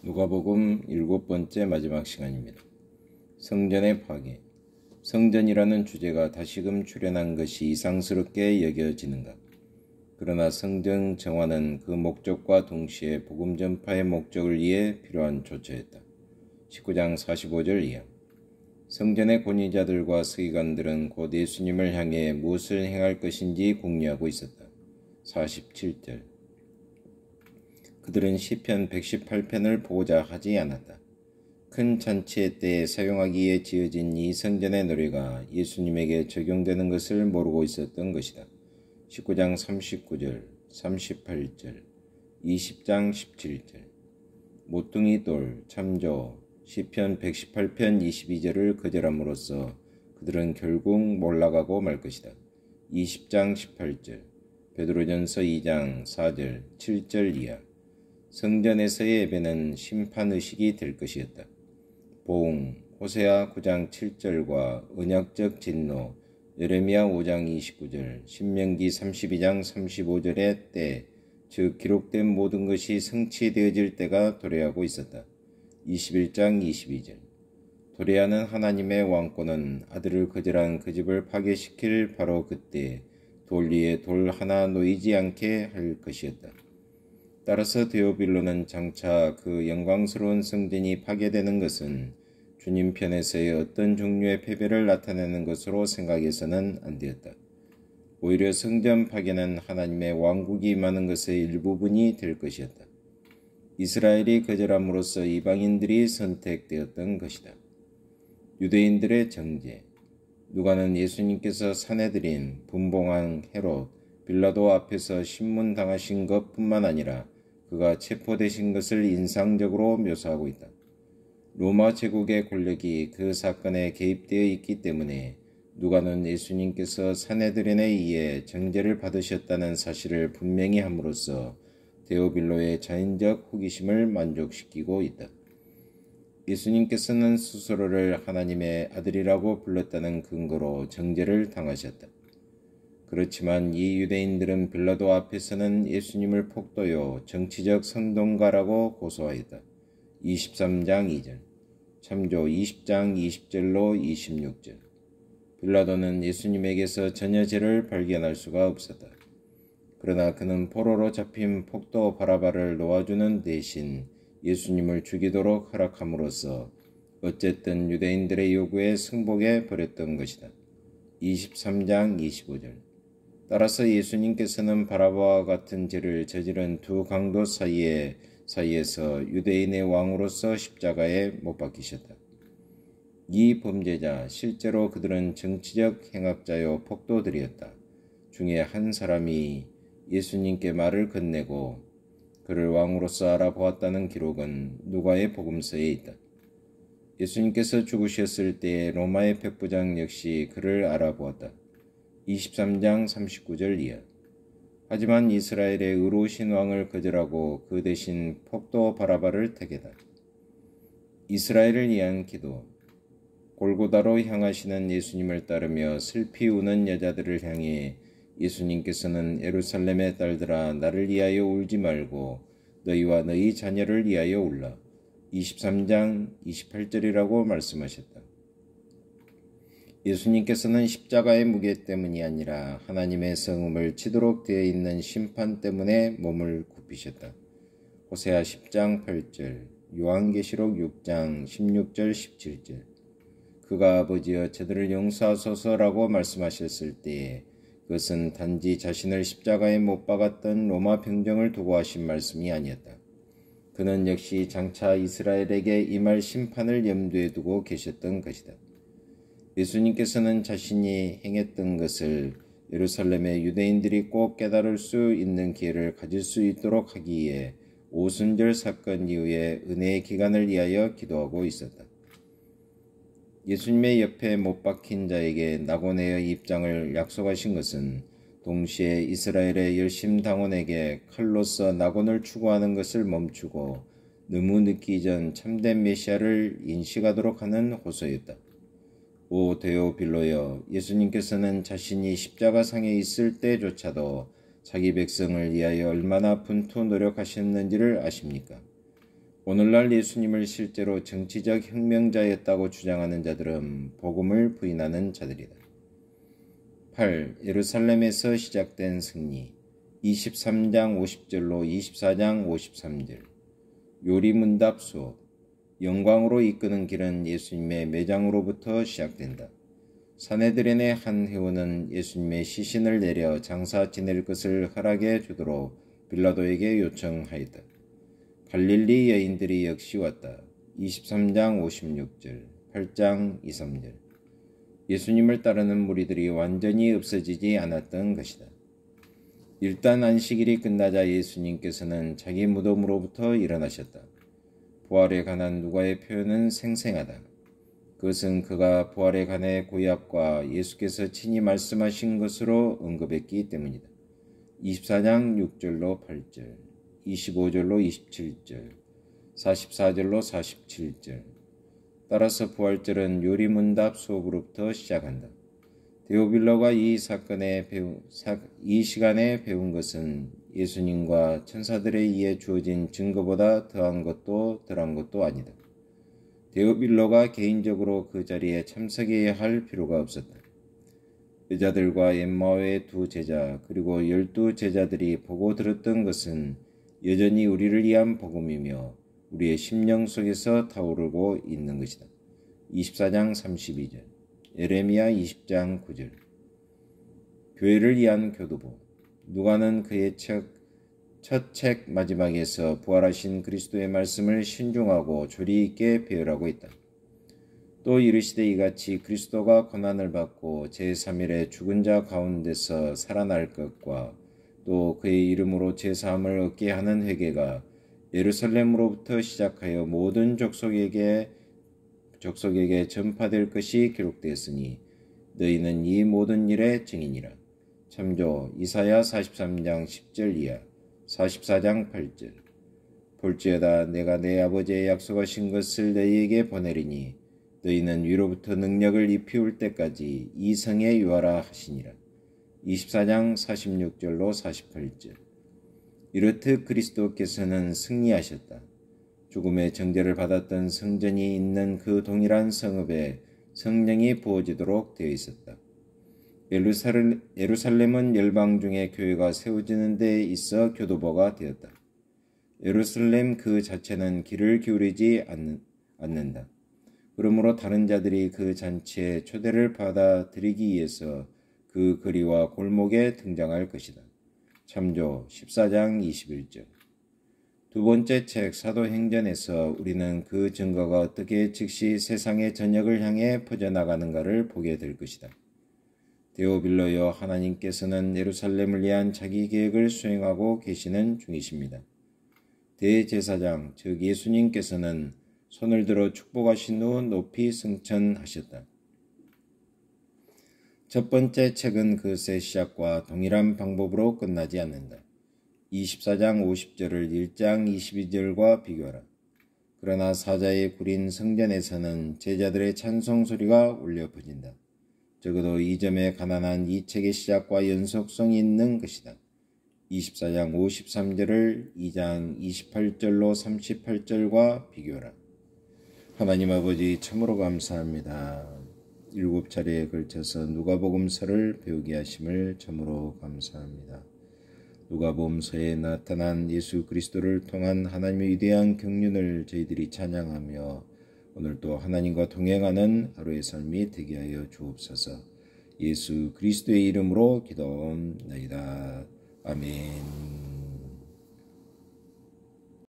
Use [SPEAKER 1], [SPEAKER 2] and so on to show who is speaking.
[SPEAKER 1] 누가복음 7번째 마지막 시간입니다. 성전의 파괴. 성전이라는 주제가 다시금 출현한 것이 이상스럽게 여겨지는가? 그러나 성전 정화는 그 목적과 동시에 복음 전파의 목적을 위해 필요한 조처였다. 19장 45절 이하. 성전의 권위자들과 서기관들은 곧 예수님을 향해 무엇을 행할 것인지 궁리하고 있었다. 47절. 그들은 시편 118편을 보고자 하지 않았다. 큰 잔치의 때에 사용하기에 지어진 이 성전의 노래가 예수님에게 적용되는 것을 모르고 있었던 것이다. 19장 39절, 38절, 20장 17절. 모퉁이 돌, 참조, 시편 118편 22절을 거절함으로써 그들은 결국 몰락하고 말 것이다. 20장 18절, 베드로전서 2장 4절, 7절 이하. 성전에서의 예배는 심판의식이 될 것이었다. 보응, 호세아 9장 7절과 언약적 진노, 예레미야 5장 29절, 신명기 32장 35절의 때, 즉 기록된 모든 것이 성취되어질 때가 도래하고 있었다. 21장 22절. 도래하는 하나님의 왕권은 아들을 거절한 그 집을 파괴시킬 바로 그때 돌 위에 돌 하나 놓이지 않게 할 것이었다. 따라서 데오빌로는 장차 그 영광스러운 성전이 파괴되는 것은 주님 편에서의 어떤 종류의 패배를 나타내는 것으로 생각해서는 안 되었다. 오히려 성전 파괴는 하나님의 왕국이 임하는 것의 일부분이 될 것이었다. 이스라엘이 거절함으로써 이방인들이 선택되었던 것이다. 유대인들의 정죄. 누가는 예수님께서 산헤드린, 분봉한 헤롯, 빌라도 앞에서 신문당하신 것뿐만 아니라 그가 체포되신 것을 인상적으로 묘사하고 있다. 로마 제국의 권력이 그 사건에 개입되어 있기 때문에 누가는 예수님께서 산헤드린에 의해 정죄를 받으셨다는 사실을 분명히 함으로써 데오빌로의 자연적 호기심을 만족시키고 있다. 예수님께서는 스스로를 하나님의 아들이라고 불렀다는 근거로 정죄를 당하셨다. 그렇지만 이 유대인들은 빌라도 앞에서는 예수님을 폭도요 정치적 선동가라고 고소하였다. 23장 2절, 참조 20장 20절로 26절. 빌라도는 예수님에게서 전혀 죄를 발견할 수가 없었다. 그러나 그는 포로로 잡힌 폭도 바라바를 놓아주는 대신 예수님을 죽이도록 허락함으로써 어쨌든 유대인들의 요구에 승복해 버렸던 것이다. 23장 25절. 따라서 예수님께서는 바라바와 같은 죄를 저지른 두 강도 사이에서 유대인의 왕으로서 십자가에 못 박히셨다. 이 범죄자, 실제로 그들은 정치적 행악자요 폭도들이었다. 중에 한 사람이 예수님께 말을 건네고 그를 왕으로서 알아보았다는 기록은 누가의 복음서에 있다. 예수님께서 죽으셨을 때에 로마의 백부장 역시 그를 알아보았다. 23장 39절 이하. 하지만 이스라엘의 의로우신 왕을 거절하고 그 대신 폭도 바라바를 택했다. 이스라엘을 위한 기도. 골고다로 향하시는 예수님을 따르며 슬피 우는 여자들을 향해 예수님께서는 예루살렘의 딸들아 나를 위하여 울지 말고 너희와 너희 자녀를 위하여 울라. 23장 28절이라고 말씀하셨다. 예수님께서는 십자가의 무게 때문이 아니라 하나님의 성음을 치도록 되어 있는 심판 때문에 몸을 굽히셨다. 호세아 10장 8절, 요한계시록 6장 16절 17절. 그가 아버지여 저들을 용서하소서라고 말씀하셨을 때에 그것은 단지 자신을 십자가에 못 박았던 로마 병정을 두고 하신 말씀이 아니었다. 그는 역시 장차 이스라엘에게 임할 심판을 염두에 두고 계셨던 것이다. 예수님께서는 자신이 행했던 것을 예루살렘의 유대인들이 꼭 깨달을 수 있는 기회를 가질 수 있도록 하기 위해 오순절 사건 이후에 은혜의 기간을 위하여 기도하고 있었다. 예수님의 옆에 못 박힌 자에게 낙원의 입장을 약속하신 것은 동시에 이스라엘의 열심당원에게 칼로서 낙원을 추구하는 것을 멈추고 너무 늦기 전 참된 메시아를 인식하도록 하는 호소였다. 오 데오빌로여, 예수님께서는 자신이 십자가상에 있을 때조차도 자기 백성을 위하여 얼마나 분투 노력하셨는지를 아십니까? 오늘날 예수님을 실제로 정치적 혁명자였다고 주장하는 자들은 복음을 부인하는 자들이다. 8. 예루살렘에서 시작된 승리 23장 50절로 24장 53절 요리문답 수업 영광으로 이끄는 길은 예수님의 매장으로부터 시작된다. 사내들인의 한 회원은 예수님의 시신을 내려 장사 지낼 것을 허락해 주도록 빌라도에게 요청하였다. 갈릴리 여인들이 역시 왔다. 23장 56절, 8장 2, 3절 예수님을 따르는 무리들이 완전히 없어지지 않았던 것이다. 일단 안식일이 끝나자 예수님께서는 자기 무덤으로부터 일어나셨다. 부활에 관한 누가의 표현은 생생하다. 그것은 그가 부활에 관해 구약과 예수께서 친히 말씀하신 것으로 언급했기 때문이다. 24장 6절로 8절, 25절로 27절, 44절로 47절 따라서 부활절은 요리문답 수업으로부터 시작한다. 데오빌러가 이 시간에 배운 것은 예수님과 천사들에 의해 주어진 증거보다 더한 것도 덜한 것도 아니다. 데오빌러가 개인적으로 그 자리에 참석해야 할 필요가 없었다. 여자들과 엠마오의 두 제자 그리고 12제자들이 보고 들었던 것은 여전히 우리를 위한 복음이며 우리의 심령 속에서 타오르고 있는 것이다. 24장 32절 예레미야 20장 9절 교회를 위한 교두보 누가는 그의 첫 책 마지막에서 부활하신 그리스도의 말씀을 신중하고 조리 있게 배열하고 있다. 또 이르시되 이같이 그리스도가 고난을 받고 제3일에 죽은 자 가운데서 살아날 것과 또 그의 이름으로 제사함을 얻게 하는 회개가 예루살렘으로부터 시작하여 모든 족속에게 전파될 것이 기록되었으니 너희는 이 모든 일의 증인이라. 참조 이사야 43장 10절 이하 44장 8절 볼지어다 내가 내 아버지의 약속하신 것을 너희에게 보내리니 너희는 위로부터 능력을 입히울 때까지 이 성에 유하라 하시니라. 24장 46절로 48절 이렇듯 그리스도께서는 승리하셨다. 죽음의 정죄를 받았던 성전이 있는 그 동일한 성읍에 성령이 부어지도록 되어 있었다. 예루살렘은 열방 중에 교회가 세워지는 데 있어 교도보가 되었다. 예루살렘 그 자체는 귀를 기울이지 않는다. 그러므로 다른 자들이 그 잔치에 초대를 받아들이기 위해서 그 거리와 골목에 등장할 것이다. 참조 14장 21절 두 번째 책 사도행전에서 우리는 그 증거가 어떻게 즉시 세상의 전역을 향해 퍼져나가는가를 보게 될 것이다. 데오빌러여 하나님께서는 예루살렘을 위한 자기 계획을 수행하고 계시는 중이십니다. 대제사장 즉 예수님께서는 손을 들어 축복하신 후 높이 승천하셨다. 첫 번째 책은 그것의 시작과 동일한 방법으로 끝나지 않는다. 24장 50절을 1장 22절과 비교하라. 그러나 사자의 구린 성전에서는 제자들의 찬송 소리가 울려 퍼진다. 적어도 이 점에 가난한 이 책의 시작과 연속성이 있는 것이다. 24장 53절을 2장 28절로 38절과 비교하라. 하나님 아버지 참으로 감사합니다. 7차례에 걸쳐서 누가복음서를 배우게 하심을 참으로 감사합니다. 누가복음서에 나타난 예수 그리스도를 통한 하나님의 위대한 경륜을 저희들이 찬양하며 오늘도 하나님과 동행하는 하루의 삶이 되게 하여 주옵소서. 예수 그리스도의 이름으로 기도옵나이다. 아멘.